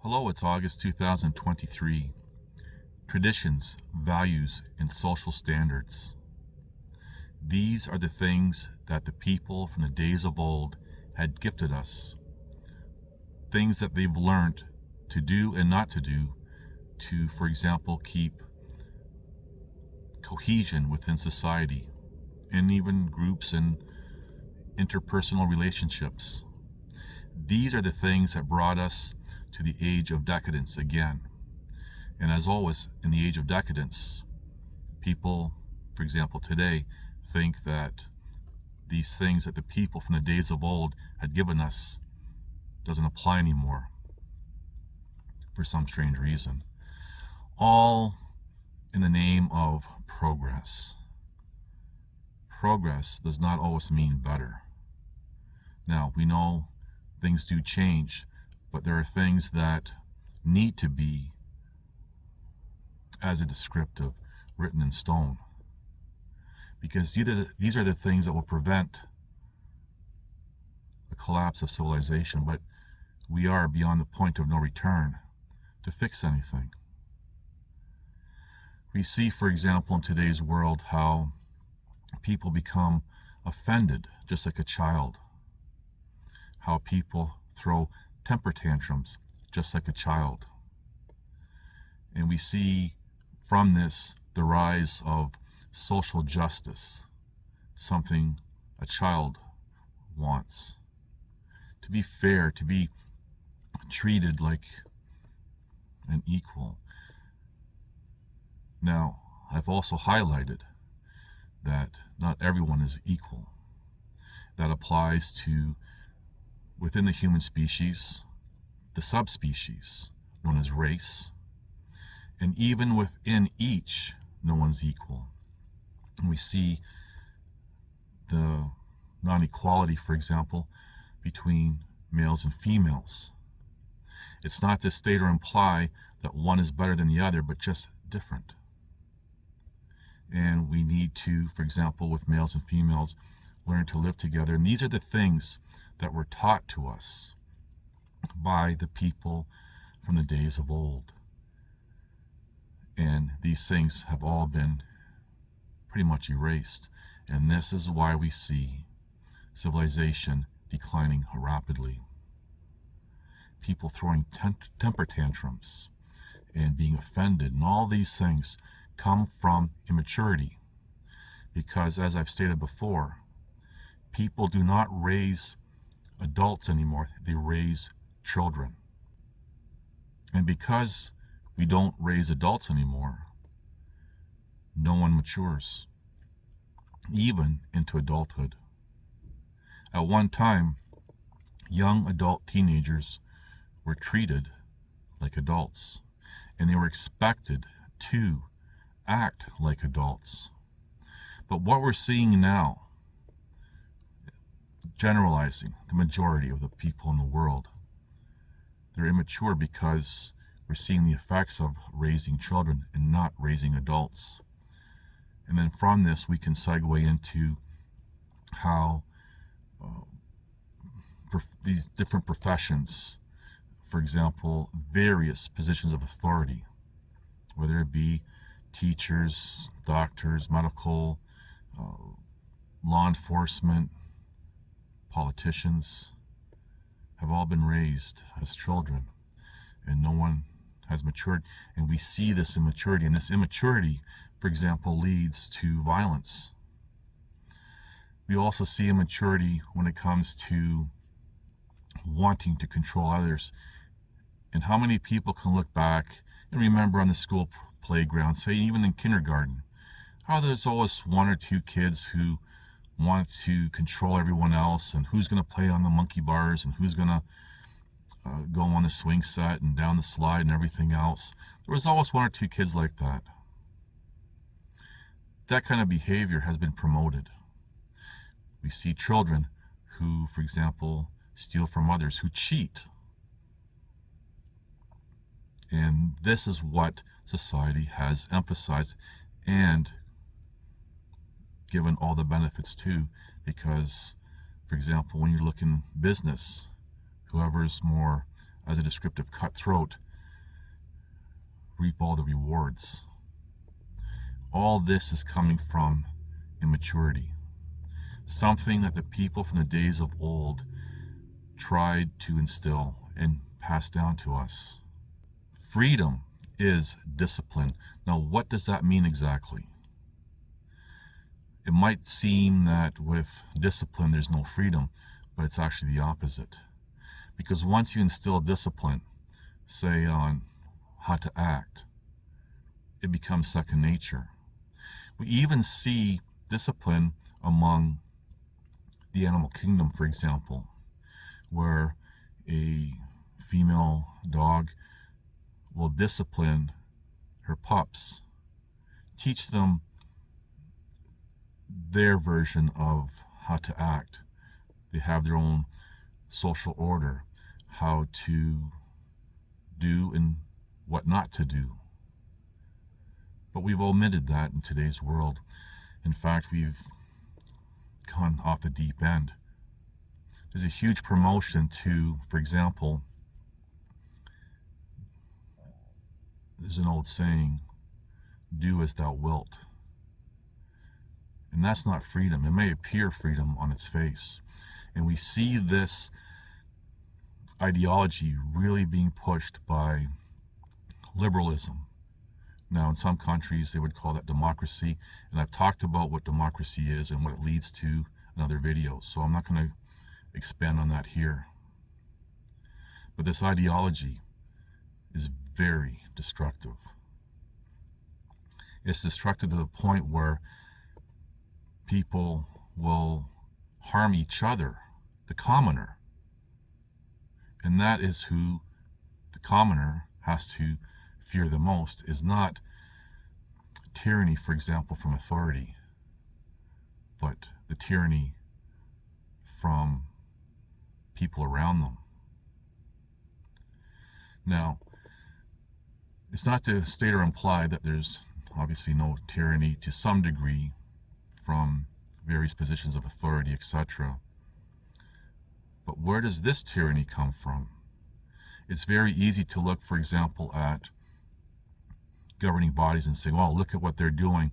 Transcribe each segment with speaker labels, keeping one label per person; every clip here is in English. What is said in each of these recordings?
Speaker 1: Hello, it's August 2023. Traditions, values, and social standards. These are the things that the people from the days of old had gifted us. Things that they've learned to do and not to do to, for example, keep cohesion within society and even groups and interpersonal relationships. These are the things that brought us to the age of decadence again. And as always, in the age of decadence, people, for example, today, think that these things that the people from the days of old had given us doesn't apply anymore for some strange reason. All in the name of progress. Progress does not always mean better. Now, we know things do change, but there are things that need to be, as a descriptive, written in stone. Because these are the things that will prevent the collapse of civilization, but we are beyond the point of no return to fix anything. We see, for example, in today's world how people become offended just like a child. How people throw temper tantrums just like a child. And we see from this the rise of social justice, something a child wants. To be fair, to be treated like an equal. Now, I've also highlighted that not everyone is equal. That applies to within the human species, the subspecies known as race, and even within each, no one's equal. And we see the non-equality, for example, between males and females. It's not to state or imply that one is better than the other, but just different. And we need to, for example, with males and females, learn to live together. And these are the things that were taught to us by the people from the days of old. And these things have all been pretty much erased. And this is why we see civilization declining rapidly. People throwing temper tantrums and being offended, and all these things come from immaturity. Because, as I've stated before, people do not raise adults anymore, they raise children. And because we don't raise adults anymore, no one matures, even into adulthood. At one time, young adult teenagers were treated like adults, and they were expected to act like adults. But what we're seeing now, generalizing the majority of the people in the world, they're immature because we're seeing the effects of raising children and not raising adults. And then from this we can segue into how these different professions, for example, various positions of authority, whether it be teachers, doctors, medical, law enforcement, politicians, have all been raised as children, and no one has matured. And we see this immaturity, and this immaturity, for example, leads to violence. We also see immaturity when it comes to wanting to control others. And how many people can look back and remember on the school playground, say even in kindergarten, how there's always one or two kids who want to control everyone else, and who's going to play on the monkey bars, and who's going to go on the swing set and down the slide and everything else. There was always one or two kids like that. That kind of behavior has been promoted. We see children who, for example, steal from others, who cheat. And this is what society has emphasized and given all the benefits to, because, for example, when you look in business, whoever is more as a descriptive cutthroat reap all the rewards. All this is coming from immaturity, something that the people from the days of old tried to instill and pass down to us. Freedom is discipline. Now, what does that mean exactly? It might seem that with discipline there's no freedom, but it's actually the opposite. Because once you instill discipline, say on how to act, it becomes second nature. We even see discipline among the animal kingdom, for example, where a female dog will discipline her pups, teach them their version of how to act. They have their own social order, how to do and what not to do. But we've omitted that in today's world. In fact, we've gone off the deep end. There's a huge promotion to, for example, there's an old saying, do as thou wilt. And that's not freedom. It may appear freedom on its face. And we see this ideology really being pushed by liberalism. Now, in some countries, they would call that democracy. And I've talked about what democracy is and what it leads to in other videos. So I'm not going to expand on that here. But this ideology is very destructive. It's destructive to the point where people will harm each other, the commoner. And that is who the commoner has to fear the most, is not tyranny, for example, from authority, but the tyranny from people around them. Now, it's not to state or imply that there's obviously no tyranny to some degree from various positions of authority, etc. But where does this tyranny come from? It's very easy to look, for example, at governing bodies and say, well, look at what they're doing.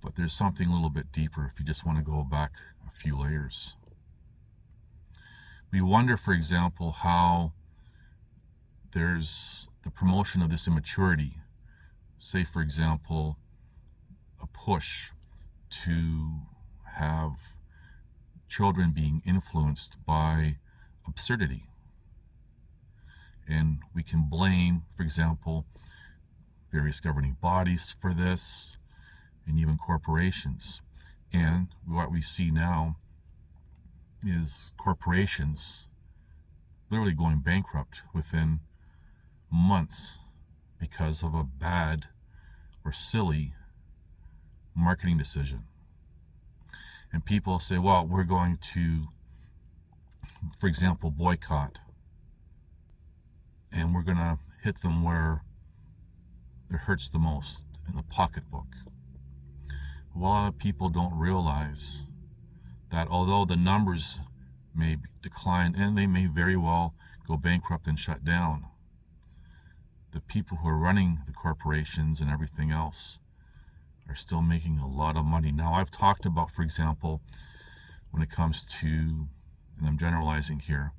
Speaker 1: But there's something a little bit deeper if you just want to go back a few layers. We wonder, for example, how there's the promotion of this immaturity. Say, for example, a push to have children being influenced by absurdity. And we can blame, for example, various governing bodies for this, and even corporations. And what we see now is corporations literally going bankrupt within months because of a bad or silly marketing decision. And people say, well, we're going to, for example, boycott. And we're going to hit them where it hurts the most, in the pocketbook. A lot of people don't realize that although the numbers may decline and they may very well go bankrupt and shut down, the people who are running the corporations and everything else are still making a lot of money. Now, I've talked about, for example, when it comes to, and I'm generalizing here,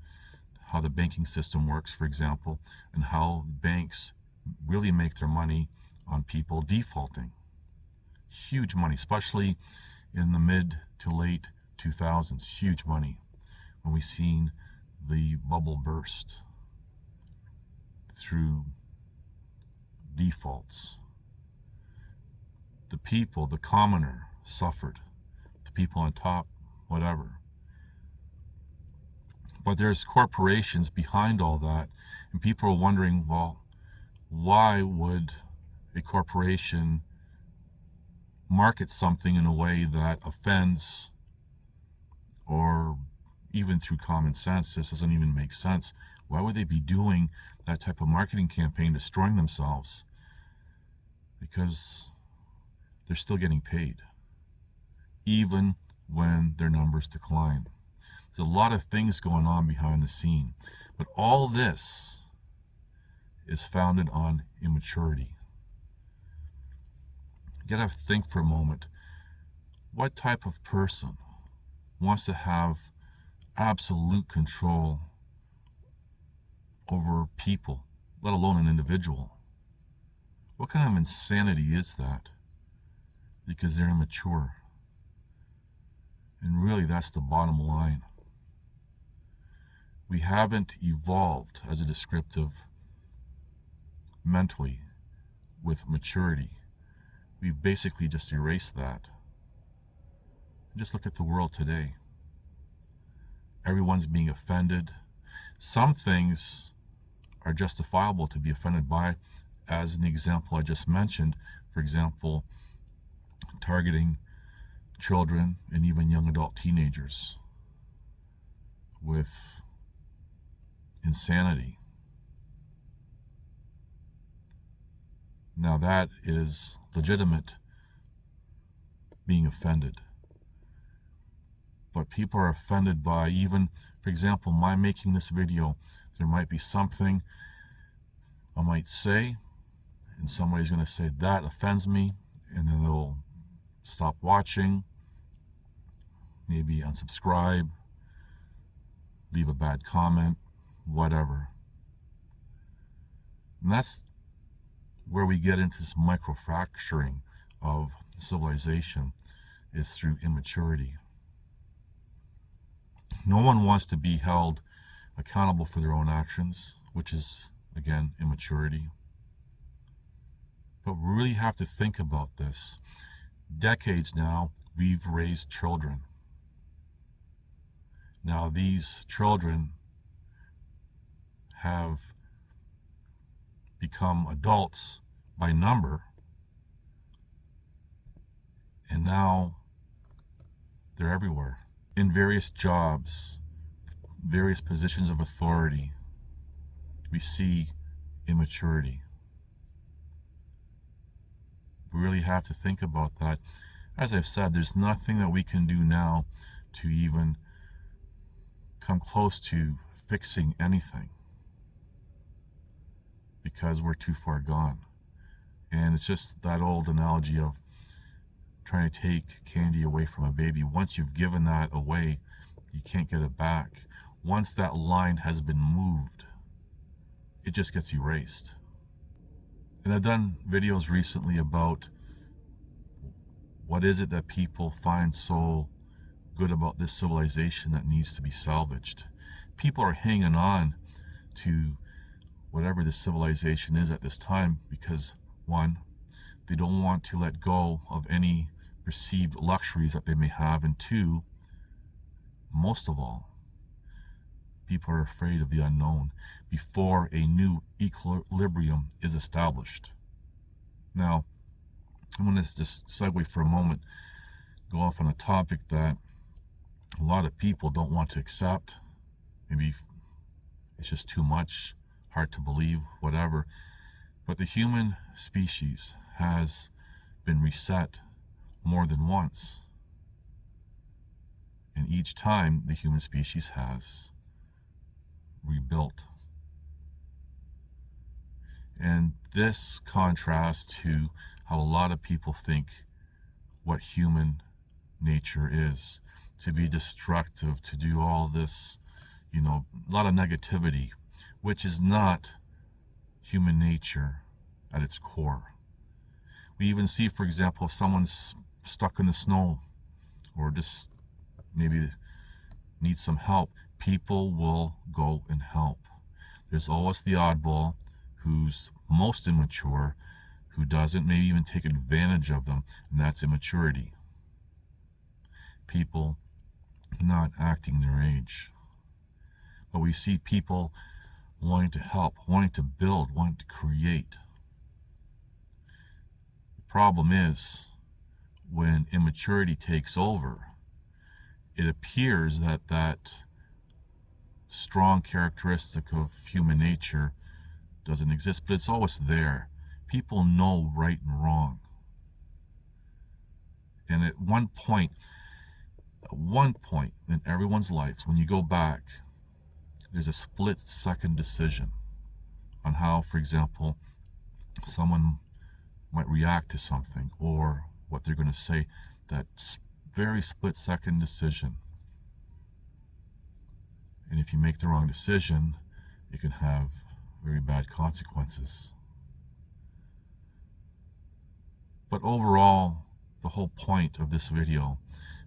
Speaker 1: how the banking system works, for example, and how banks really make their money on people defaulting. Huge money, especially in the mid to late 2000s, huge money when we seen the bubble burst through defaults. The people, the commoner, suffered. The people on top, whatever. But there's corporations behind all that, and people are wondering, well, why would a corporation market something in a way that offends, or even through common sense, this doesn't even make sense. Why would they be doing that type of marketing campaign, destroying themselves? Because they're still getting paid, even when their numbers decline. There's a lot of things going on behind the scene. But all this is founded on immaturity. You gotta think for a moment. What type of person wants to have absolute control over people, let alone an individual? What kind of insanity is that? Because they're immature. And really, that's the bottom line. We haven't evolved as a descriptive mentally with maturity. We've basically just erased that. Just look at the world today. Everyone's being offended. Some things are justifiable to be offended by, as in the example I just mentioned. For example, targeting children and even young adult teenagers with insanity. Now that is legitimate, being offended. But people are offended by even, for example, my making this video. There might be something I might say, and somebody's going to say, that offends me, and then they'll stop watching, maybe unsubscribe, leave a bad comment, whatever. And that's where we get into this microfracturing of civilization, is through immaturity. No one wants to be held accountable for their own actions, which is, again, immaturity. But we really have to think about this. Decades now, we've raised children. Now these children have become adults by number, and now they're everywhere. In various jobs, various positions of authority, we see immaturity. We really have to think about that. As I've said, there's nothing that we can do now to even come close to fixing anything, because we're too far gone. And it's just that old analogy of trying to take candy away from a baby. Once you've given that away, you can't get it back. Once that line has been moved, it just gets erased. And I've done videos recently about what is it that people find so good about this civilization that needs to be salvaged. People are hanging on to whatever this civilization is at this time because, one, they don't want to let go of any perceived luxuries that they may have, and two, most of all, people are afraid of the unknown before a new equilibrium is established. Now, I'm going to just segue for a moment, go off on a topic that a lot of people don't want to accept. Maybe it's just too much, hard to believe, whatever. But the human species has been reset more than once. And each time the human species has rebuilt. And this contrasts to how a lot of people think what human nature is. To be destructive, to do all this, a lot of negativity, which is not human nature at its core. We even see, for example, if someone's stuck in the snow or just maybe needs some help, people will go and help. There's always the oddball who's most immature, who doesn't maybe even take advantage of them, and that's immaturity. People not acting their age. But we see people wanting to help, wanting to build, wanting to create. The problem is, when immaturity takes over, it appears that that strong characteristic of human nature doesn't exist, but it's always there. People know right and wrong. And at one point, At one point in everyone's lives, when you go back, there's a split-second decision on how, for example, someone might react to something or what they're going to say. That very split-second decision. And if you make the wrong decision, it can have very bad consequences. But overall, the whole point of this video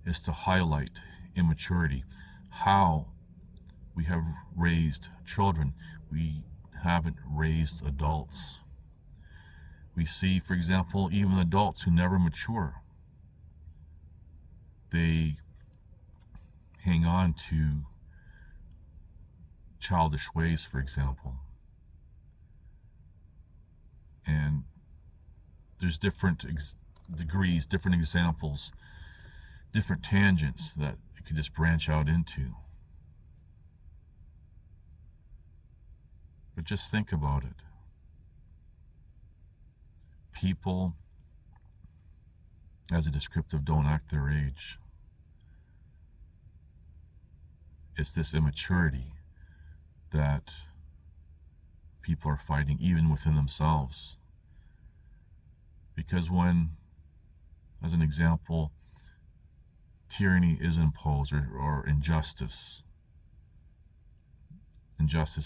Speaker 1: is to highlight immaturity, how we have raised children. We haven't raised adults. We see, for example, even adults who never mature. They hang on to childish ways, for example. And there's different degrees, different examples, different tangents that it could just branch out into. But just think about it. People, as a descriptive, don't act their age. It's this immaturity that people are fighting even within themselves. Because when, as an example, tyranny is imposed, or injustice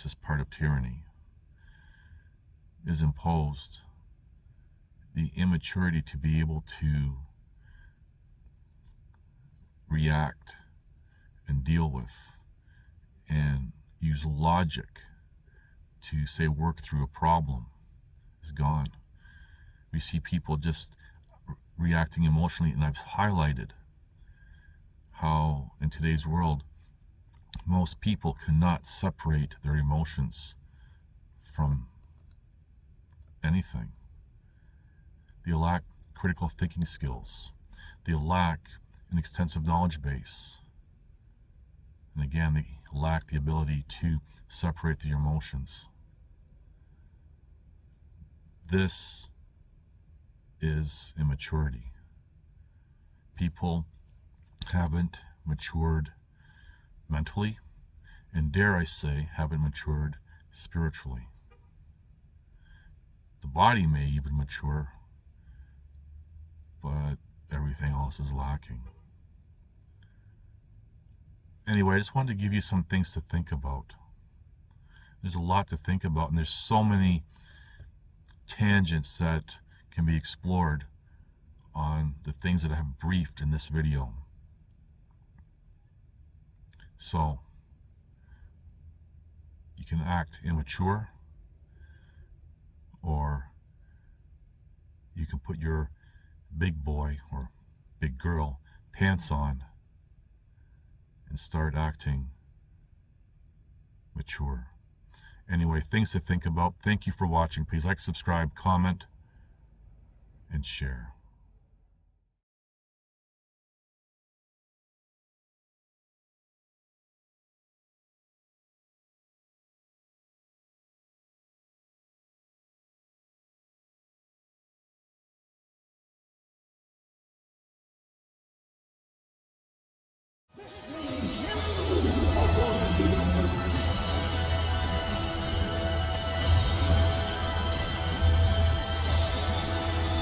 Speaker 1: is part of tyranny, is imposed, the immaturity to be able to react and deal with and use logic to, say, work through a problem is gone. We see people just reacting emotionally, and I've highlighted how in today's world most people cannot separate their emotions from anything. They lack critical thinking skills. They lack an extensive knowledge base. And again, they lack the ability to separate their emotions. This is immaturity. People haven't matured mentally, and dare I say, haven't matured spiritually. The body may even mature, but everything else is lacking. Anyway, I just wanted to give you some things to think about. There's a lot to think about, and there's so many tangents that can be explored on the things that I have briefed in this video. So, you can act immature, or you can put your big boy or big girl pants on and start acting mature. Anyway, things to think about. Thank you for watching. Please like, subscribe, comment, and share.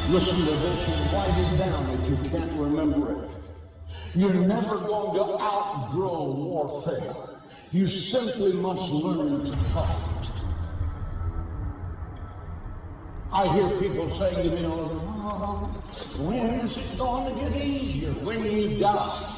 Speaker 2: Listen to this and write it down if you can't remember it. You're never going to outgrow warfare. You simply must learn to fight. I hear people saying to me, oh, when is it going to get easier? When you die.